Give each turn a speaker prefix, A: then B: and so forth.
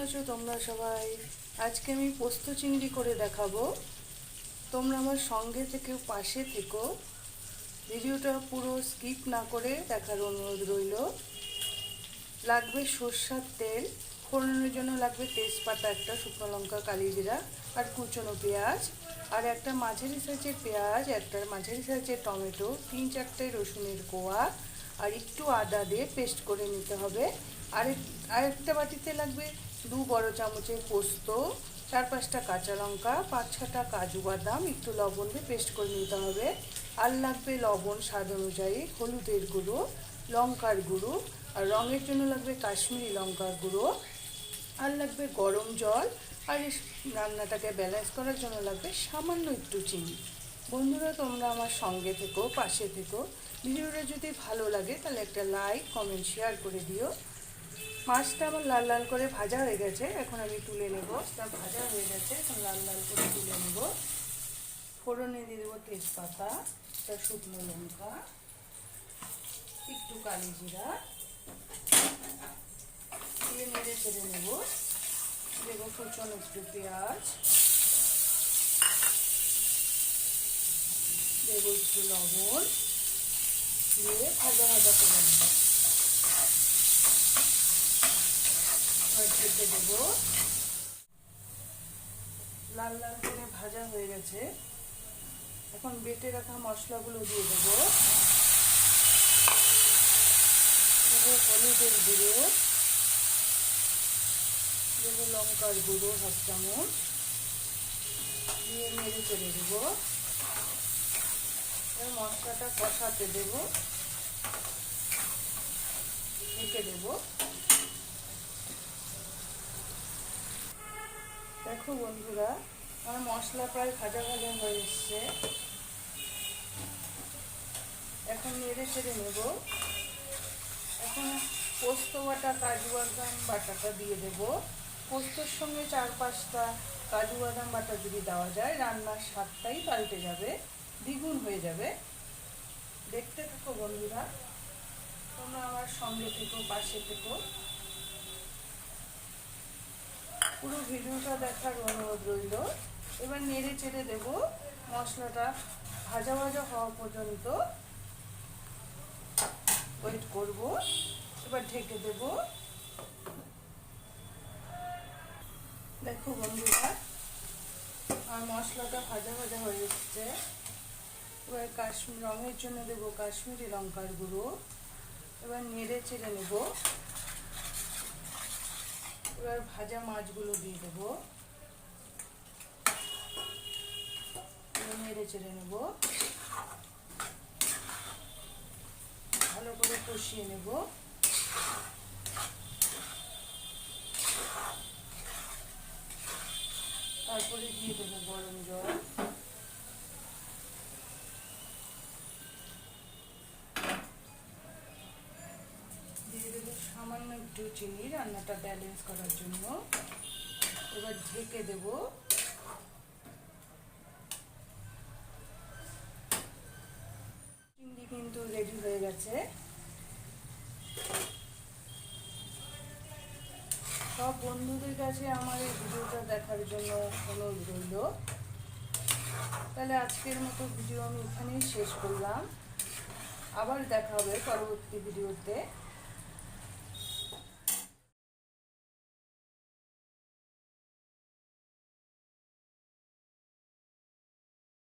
A: আছো তোমরা সবাই? আজকে আমি পোস্ত চিংড়ি করে দেখাবো। তোমরা আমার সঙ্গে থেকেও পাশে থেকো, ভিডিওটা পুরো স্কিপ না করে দেখার অনুরোধ রইল। লাগবে সরষের তেল, ফোড়নের জন্য লাগবে তেজপাতা, একটা শুকনো লঙ্কা, কালি জিরা আর কুচনো পেঁয়াজ, আর একটা মাঝারি সাইজের পেঁয়াজ, একটা মাঝারি সাইজের টমেটো, 3-4টে রসুনের কোয়া আর একটু আদা দিয়ে পেস্ট করে নিতে হবে। আরেকটা বাটিতে লাগবে 2 বড় চামচের পোস্ত, 4-5টা কাঁচা লঙ্কা, 5-6টা কাজু বাদাম, একটু লবণ দিয়ে পেস্ট করে নিতে হবে। আর লাগবে লবণ স্বাদ অনুযায়ী, হলুদের গুঁড়ো, লঙ্কার গুঁড়ো, আর রঙের জন্য লাগবে কাশ্মীরি লঙ্কার গুঁড়ো, আর লাগবে গরম জল, আর রান্নাটাকে ব্যালেন্স করার জন্য লাগবে সামান্য একটু চিনি। বন্ধুরা, তোমরা আমার সঙ্গে থেকো, পাশে থেকো। ভিডিওটা যদি ভালো লাগে তাহলে একটা লাইক, কমেন্ট, শেয়ার করে দিও। মাছটা আমার লাল লাল করে ভাজা হয়ে গেছে, এখন আমি তুলে নেব। মাছটা ভাজা হয়ে গেছে, এখন লাল লাল করে তুলে নেব। ফোড়নে দিয়ে দেবো তেজপাতা, একটা শুকনো লঙ্কা, একটু কালি জিরা দিয়ে নেড়ে চেড়ে নেব। দেবো কুচনো একটু পেঁয়াজ, দেবো একটু লবণ, দিয়ে ভাজা ভাজা করে নেব। ঢেকে দেবো। লাল লাল করে ভাজা হয়ে গেছে, এখন বেটে রাখা মশলাগুলো দিয়ে দেবো। দেবো হলুদের গুঁড়ো, দেবো লঙ্কার গুঁড়ো 1/2 চামচ, দিয়ে নেড়ে চেড়ে দেবো। মশলাটা কষাতে দেবো, ঢেকে দেবো। দেখো বন্ধুরা, আমার মশলা প্রায় ভাজা ভাজা হয়ে এসছে, এখন নেড়ে চেড়ে নেব। এখন পোস্ত বাটা, কাজু বাদাম বাটাটা দিয়ে দেব। পোস্তর সঙ্গে 4-5টা কাজু বাদাম বাটা যদি দেওয়া যায়, রান্নার স্বাদটাই পাল্টে যাবে, দ্বিগুণ হয়ে যাবে। দেখতে থাকো বন্ধুরা, তোমরা আমার সঙ্গে থেকো, পাশে থেকো। পুরো ভিডিওটা দেখার অনুরোধ রইল। এবার নেড়ে চেড়ে দেবো, মশলাটা ভাজা ভাজা হওয়া পর্যন্ত ওয়েট করব। এবার ঢেকে দেব। দেখো বন্ধুরা, আর মশলাটা ভাজা ভাজা হয়ে এসছে। এবার রঙের জন্য দেবো কাশ্মীরি লঙ্কার গুঁড়ো। এবার নেড়ে চেড়ে নেব। এবার ভাজা মাছগুলো দিয়ে দেবো, নেড়ে চেড়ে নেব, ভালো করে কষিয়ে নেব। তারপরে দিয়ে দেবো গরম জল, দিয়ে দেবো সামান্য একটু চিনি, রান্নাটা ব্যালেন্স করার জন্য। এবার ঢেকে দেব। চিংড়ি কিন্তু রেডি হয়ে গেছে। সব বন্ধুদের কাছে আমার এই ভিডিওটা দেখার জন্য অনুরোধ রইল। তাহলে আজকের মতো ভিডিও আমি এখানেই শেষ করলাম। আবার দেখা হবে পরবর্তী ভিডিওতে।